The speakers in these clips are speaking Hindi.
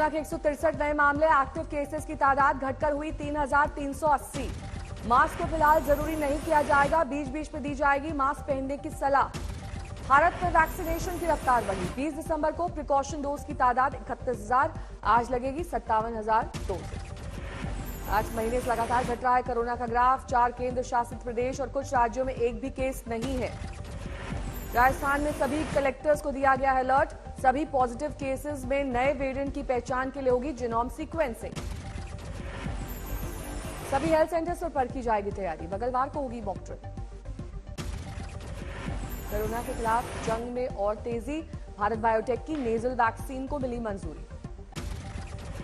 कोरोना के 163 नए मामले, एक्टिव केसेस की तादाद घटकर हुई 3,380। मास्क को फिलहाल जरूरी नहीं किया जाएगा, बीच बीच में दी जाएगी मास्क पहनने की सलाह। भारत में वैक्सीनेशन की रफ्तार बढ़ी, 20 दिसंबर को प्रिकॉशन डोज की तादाद 31,000, आज लगेगी 57,000 डोज। आज महीने से लगातार घट रहा है कोरोना का ग्राफ, 4 केंद्र शासित प्रदेश और कुछ राज्यों में एक भी केस नहीं है। राजस्थान में सभी कलेक्टर्स को दिया गया है अलर्ट, सभी पॉजिटिव केसेस में नए वेरिएंट की पहचान के लिए होगी जीनोम सीक्वेंसिंग। सभी हेल्थ सेंटर्स पर की जाएगी तैयारी, मंगलवार को होगी मॉक ड्रिल। कोरोना के खिलाफ जंग में और तेजी, भारत बायोटेक की नेजल वैक्सीन को मिली मंजूरी।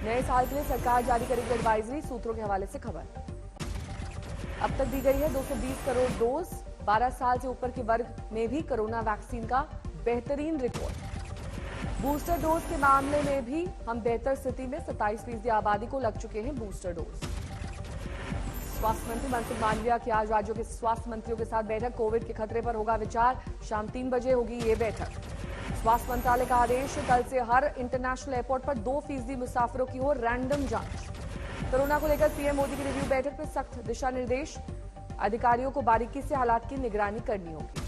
नए साल के लिए सरकार जारी करेगी एडवाइजरी, सूत्रों के हवाले से खबर। अब तक दी गई है 220 करोड़ डोज, 12 साल से ऊपर के वर्ग में भी कोरोना वैक्सीन का बेहतरीन रिकॉर्ड। बूस्टर डोज के मामले में भी हम बेहतर स्थिति में, 27% आबादी को लग चुके हैं बूस्टर डोज। स्वास्थ्य मंत्री मनसुख मांडविया की आज राज्यों के स्वास्थ्य मंत्रियों के साथ बैठक, कोविड के खतरे पर होगा विचार, शाम 3 बजे होगी ये बैठक। स्वास्थ्य मंत्रालय का आदेश, कल से हर इंटरनेशनल एयरपोर्ट पर 2% मुसाफिरों की हो रैंडम जांच। कोरोना को लेकर पीएम मोदी की रिव्यू बैठक में सख्त दिशा निर्देश, अधिकारियों को बारीकी से हालात की निगरानी करनी होगी।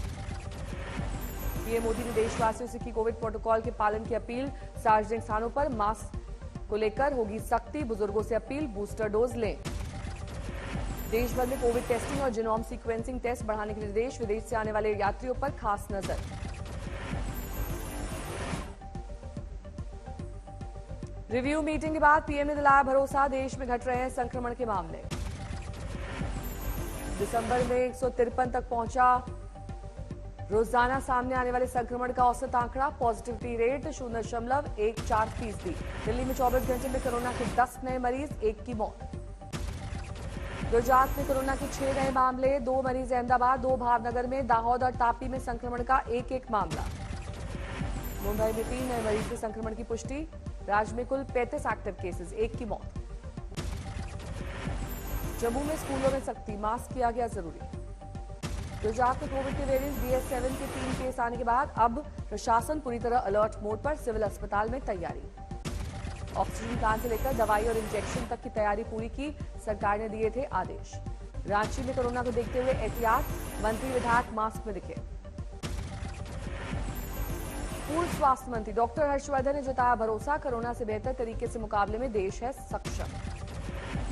पीएम मोदी ने देशवासियों से की कोविड प्रोटोकॉल के पालन की अपील, सार्वजनिक स्थानों पर मास्क को लेकर होगी सख्ती, बुजुर्गों से अपील बूस्टर डोज लें। देश भर में कोविड टेस्टिंग और जीनोम सीक्वेंसिंग टेस्ट बढ़ाने के निर्देश, विदेश से आने वाले यात्रियों पर खास नजर। रिव्यू मीटिंग के बाद पीएम ने दिलाया भरोसा, देश में घट रहे हैं संक्रमण के मामले। दिसंबर में 153 तक पहुंचा रोजाना सामने आने वाले संक्रमण का औसत आंकड़ा, पॉजिटिविटी रेट 0.14%। दिल्ली में 24 घंटे में कोरोना के 10 नए मरीज, 1 की मौत। गुजरात में कोरोना के 6 नए मामले, 2 मरीज अहमदाबाद, 2 भावनगर में, दाहोद और तापी में संक्रमण का एक मामला। मुंबई में 3 नए मरीज से संक्रमण की पुष्टि, राज्य में कुल 35 एक्टिव केसेस, 1 की मौत। जम्मू में स्कूलों में सख्ती, मास्क किया गया जरूरी। गुजरात में कोविड के वेरिएंट BA.7 के 3 केस आने के बाद अब प्रशासन पूरी तरह अलर्ट मोड पर, सिविल अस्पताल में तैयारी। ऑक्सीजन प्लांट से लेकर दवाई और इंजेक्शन तक की तैयारी पूरी की, सरकार ने दिए थे आदेश। रांची में कोरोना को देखते हुए एहतियात, मंत्री विधायक मास्क में दिखे। पूर्व स्वास्थ्य मंत्री डॉक्टर हर्षवर्धन ने जताया भरोसा, कोरोना से बेहतर तरीके से मुकाबले में देश है सक्षम।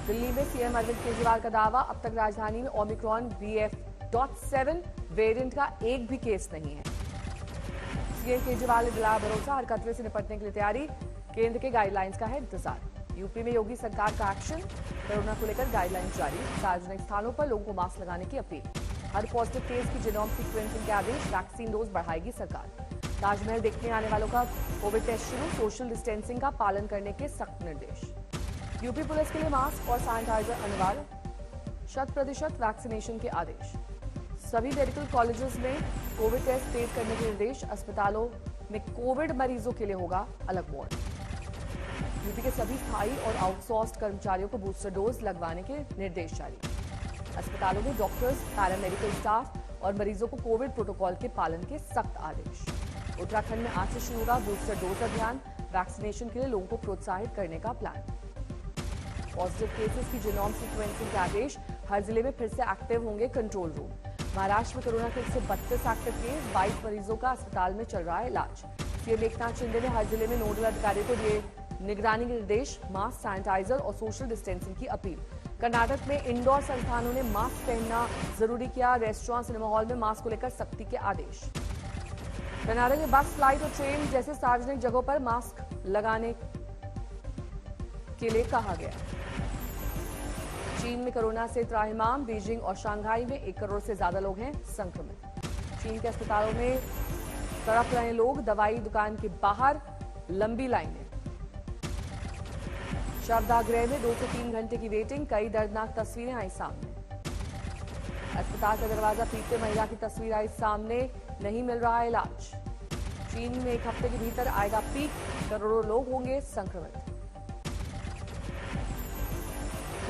दिल्ली में सीएम अरविंद केजरीवाल का दावा, अब तक राजधानी में ओमिक्रॉन BF.7 वेरिएंट का एक भी केस नहीं है। सीएम केजरीवाल ने दिलाया भरोसा, हर खतरे से निपटने के लिए तैयारी, केंद्र के गाइडलाइंस का है इंतजार। यूपी में योगी सरकार का एक्शन, कोरोना को लेकर गाइडलाइंस जारी, सार्वजनिक स्थानों पर लोगों को मास्क लगाने की अपील। हर पॉजिटिव केस की जीनोम सीक्वेंसिंग के आदेश, वैक्सीन डोज बढ़ाएगी सरकार। ताजमहल देखने आने वालों का कोविड टेस्ट शुरू, सोशल डिस्टेंसिंग का पालन करने के सख्त निर्देश। यूपी पुलिस के लिए मास्क और सैनिटाइजर अनिवार्य, 100% वैक्सीनेशन के आदेश। सभी मेडिकल कॉलेजेस में कोविड टेस्ट तेज करने के निर्देश, अस्पतालों में कोविड मरीजों के लिए होगा अलग वार्ड। यूपी के सभी स्थायी और आउटसोर्स्ड कर्मचारियों को बूस्टर डोज लगवाने के निर्देश जारी। अस्पतालों में डॉक्टर्स, पैरामेडिकल स्टाफ और मरीजों को कोविड प्रोटोकॉल के पालन के सख्त आदेश। उत्तराखंड में आज से शुरू होगा बूस्टर डोज अभियान, वैक्सीनेशन के लिए लोगों को प्रोत्साहित करने का प्लान। पॉजिटिव केसेस की जीनोम सीक्वेंसिंग के आदेश, हर जिले में फिर से एक्टिव होंगे कंट्रोल रूम। महाराष्ट्र में कोरोना के 132 एक्टिव केस, 22 मरीजों का अस्पताल में चल रहा है इलाज। सीएम एकनाथ शिंदे ने हर जिले में नोडल अधिकारियों को दिए निगरानी के निर्देश, मास्क, सैनिटाइजर और सोशल डिस्टेंसिंग की अपील। कर्नाटक में इंडोर संस्थानों ने मास्क पहनना जरूरी किया, रेस्टोरेंट, सिनेमा हॉल में मास्क को लेकर सख्ती के आदेश। कर्नाटक में बस, फ्लाइट और ट्रेन जैसे सार्वजनिक जगहों पर मास्क लगाने के लिए कहा गया। चीन में कोरोना से त्राहिमाम, बीजिंग और शंघाई में 1 करोड़ से ज्यादा लोग हैं संक्रमित। चीन के अस्पतालों में तड़प रहे लोग, दवाई दुकान के बाहर लंबी लाइनें। शवदाह में 2 से 3 घंटे की वेटिंग, कई दर्दनाक तस्वीरें आई सामने। अस्पताल का दरवाजा पीटते महिला की तस्वीर आई सामने, नहीं मिल रहा है इलाज। चीन में 1 हफ्ते के भीतर आएगा पीक, करोड़ों लोग होंगे संक्रमित।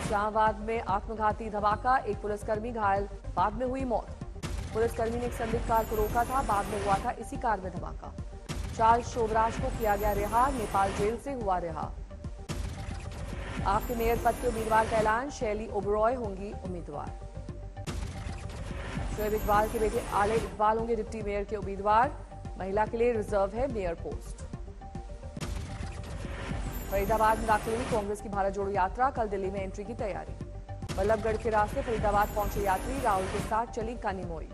इस्लामाबाद में आत्मघाती धमाका, एक पुलिसकर्मी घायल, बाद में हुई मौत। पुलिसकर्मी ने एक संदिग्ध कार को रोका था, बाद में हुआ था इसी कार में धमाका। चार्ल्स शोभराज को किया गया रिहा, नेपाल जेल से हुआ रिहा। आपके मेयर पद के उम्मीदवार का ऐलान, शैली ओबरॉय होंगी उम्मीदवार। शोएब इकबाल के बेटे आले इकबाल होंगे डिप्टी मेयर के उम्मीदवार। महिला के लिए रिजर्व है मेयर पोस्ट। फरीदाबाद में दाखिल हुई कांग्रेस की भारत जोड़ो यात्रा, कल दिल्ली में एंट्री की तैयारी। बल्लभगढ़ के रास्ते फरीदाबाद पहुंचे यात्री, राहुल के साथ चली कानीमोई।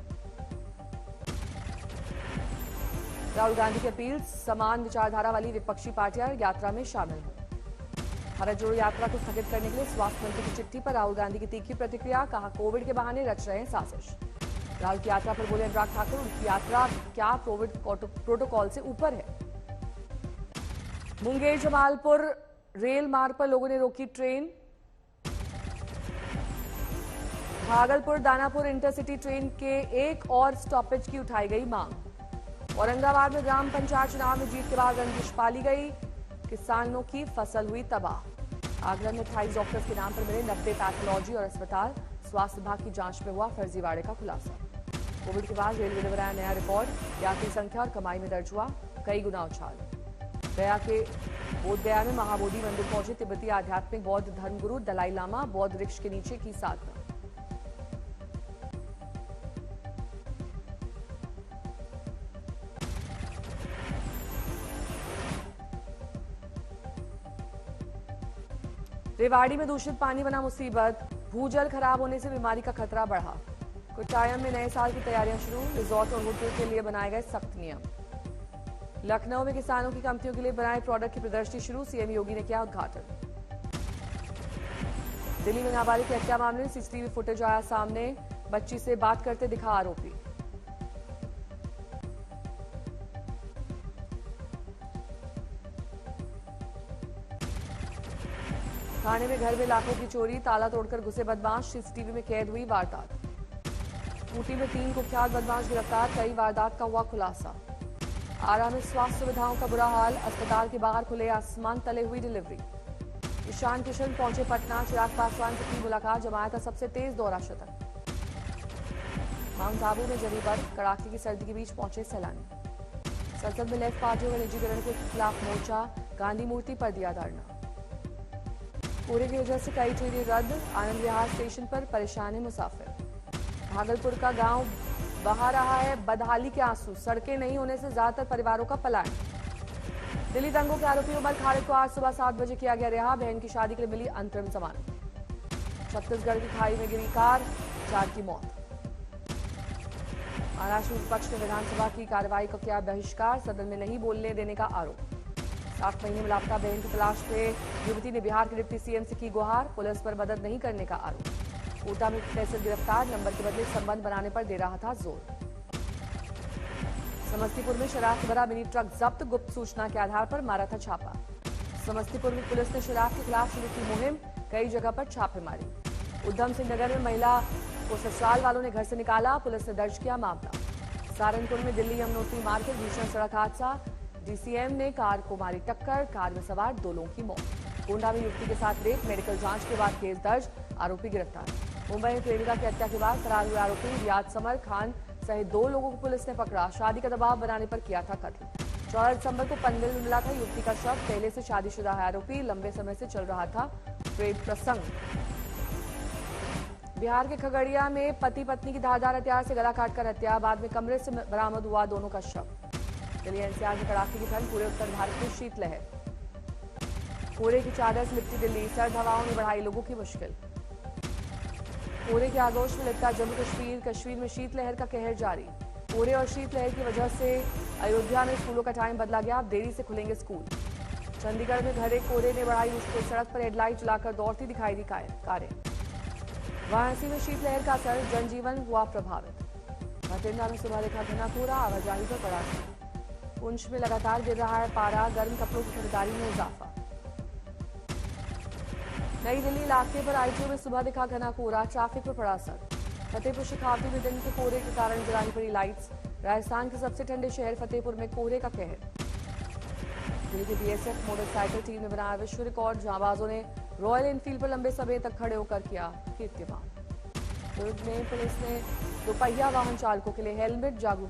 राहुल गांधी की अपील, समान विचारधारा वाली विपक्षी पार्टियां यात्रा में शामिल हों। भारत जोड़ो यात्रा को स्थगित करने के लिए स्वास्थ्य मंत्री की चिट्ठी पर राहुल गांधी की तीखी प्रतिक्रिया, कहा कोविड के बहाने रच रहे हैं साजिश। राहुल की यात्रा पर बोले अनुराग ठाकुर, उनकी यात्रा क्या कोविड प्रोटोकॉल से ऊपर है। मुंगेर जमालपुर रेल मार्ग पर लोगों ने रोकी train. Bhagalpur Danapur intercity train के एक और स्टॉपेज की उठाई गई मांग। औरंगाबाद में ग्राम पंचायत चुनाव में जीत के बाद रंजिश पाली गई, किसानों की फसल हुई तबाह। आगरा में 28 डॉक्टर्स के नाम पर मिले 90 पैथोलॉजी और अस्पताल, स्वास्थ्य विभाग की जांच में हुआ फर्जीवाड़े का खुलासा। कोविड के बाद रेलवे ने बनाया नया रिकॉर्ड, यात्री संख्या और कमाई में दर्ज हुआ कई गुना उछाल। गया के बोधगया में महाबोधि मंदिर पहुंचे तिब्बती आध्यात्मिक बौद्ध धर्मगुरु दलाई लामा, बौद्ध वृक्ष के नीचे की साधना। रेवाड़ी में दूषित पानी बना मुसीबत, भूजल खराब होने से बीमारी का खतरा बढ़ा। कोट्टायम में नए साल की तैयारियां शुरू, रिजॉर्ट और होटल के लिए बनाए गए सख्त नियम। लखनऊ में किसानों की कंपनियों के लिए बनाए प्रोडक्ट की प्रदर्शनी शुरू, सीएम योगी ने किया उद्घाटन। दिल्ली में नाबालिग की हत्या मामले में सीसीटीवी फुटेज आया सामने, बच्ची से बात करते दिखा आरोपी। थाने में घर में लाखों की चोरी, ताला तोड़कर घुसे बदमाश, सीसीटीवी में कैद हुई वारदात। ऊटी में 3 कुख्यात बदमाश गिरफ्तार, कई वारदात का हुआ खुलासा। आरा में स्वास्थ्य सुविधाओं का बुरा हाल, अस्पताल के बाहर खुले आसमान तले हुई डिलीवरी। ईशान किशन पहुंचे पटना, चिराग पासवान से की मुलाकात, जमाया था सबसे तेज दोहरा शतक। माउंट आबू में जमी बर्फ, कड़ाके की सर्दी के बीच पहुंचे सैलानी। संसद में लेफ्ट पार्टियों का निजीकरण के खिलाफ मोर्चा, गांधी मूर्ति पर दिया धरना। कोहरे की वजह से कई ट्रेनें रद्द, आनंद विहार स्टेशन पर परेशान है मुसाफिर। भागलपुर का गांव बहा रहा है बदहाली के आंसू, सड़कें नहीं होने से ज्यादातर परिवारों का पलायन। दिल्ली दंगों के आरोपी उमर खालिद को आज सुबह 7 बजे किया गया रिहा, बहन की शादी के लिए मिली अंतरिम जमानत। छत्तीसगढ़ की खाई में गिरी कार, 4 की मौत। महाराष्ट्र विपक्ष ने विधानसभा की कार्रवाई को किया बहिष्कार, सदन में नहीं बोलने देने का आरोप। 7 महीने में लापता बहन की तलाश में युवती ने बिहार के डिप्टी सीएम से की गुहार, पुलिस पर मदद नहीं करने का आरोप। कोटा में तहसील गिरफ्तार, नंबर के बदले संबंध बनाने पर दे रहा था जोर। समस्तीपुर में शराब से भरा मिनी ट्रक जब्त, गुप्त सूचना के आधार पर मारा था छापा। समस्तीपुर में पुलिस ने शराब के खिलाफ शुरू की मुहिम, कई जगह पर छापेमारी। उधम सिंह नगर में महिला को ससुराल वालों ने घर से निकाला, पुलिस ने दर्ज किया मामला। सहारनपुर में दिल्ली यमुनोत्री मार्ग पर भीषण सड़क हादसा, डीसीएम ने कार को मारी टक्कर, कार में सवार 2 लोगों की मौत। गोंडा में युवती के साथ रेप, मेडिकल जांच के बाद केस दर्ज, आरोपी गिरफ्तार। मुंबई में प्रेमिका की हत्या के बाद फरार हुए आरोपी रियाज समर खान सहित 2 लोगों को पुलिस ने पकड़ा, शादी का दबाव बनाने पर किया था कत्ल। 14 दिसंबर को पनवेल में मिला था युवती का शव, पहले से शादीशुदा है आरोपी, लंबे समय से चल रहा था प्रेम प्रसंग। बिहार के खगड़िया में पति पत्नी की धारदार हथियार से गला काटकर हत्या, बाद में कमरे से बरामद हुआ दोनों का शव। दिल्ली एनसीआर में कड़ाके की ठंड, पूरे उत्तर भारत में शीतलहर। कोहरे की चादर से लिपटी दिल्ली, सर्द हवाओं ने बढ़ाई लोगों की मुश्किल। कोहरे के आगोश में लिपटा जम्मू कश्मीर, कश्मीर में शीतलहर का कहर जारी। कोहरे और शीतलहर की वजह से अयोध्या में स्कूलों का टाइम बदला गया, अब देरी से खुलेंगे स्कूल। चंडीगढ़ में घने कोहरे ने बढ़ाई मुश्किल, सड़क पर हेडलाइट जलाकर दौड़ती दिखाई दी कारें। वाराणसी में शीतलहर का असर, जनजीवन हुआ प्रभावित। भटिंडा में सुबह देखा घना कोहरा, आवाजाही पर पड़ा असर। पुंछ में लगातार गिर रहा है पारा, गर्म कपड़ों की खरीदारी में इजाफा। नई दिल्ली इलाके पर आईटीओ में सुबह दिखा घना कोहरा, ट्रैफिक पर पड़ा असर। फतेहपुर शेखावती में दिन के कोहरे के कारण जलानी पड़ी लाइट्स। राजस्थान के सबसे ठंडे शहर फतेहपुर में कोहरे का कहर। दिल्ली की बीएसएफ मोटरसाइकिल टीम ने बनाया विश्व रिकॉर्ड, जांबाजों ने रॉयल एनफील्ड पर लंबे समय तक खड़े होकर किया कीर्तिमान। दुर्ग में पुलिस ने 2 पहिया वाहन चालकों के लिए हेलमेट जागरूकता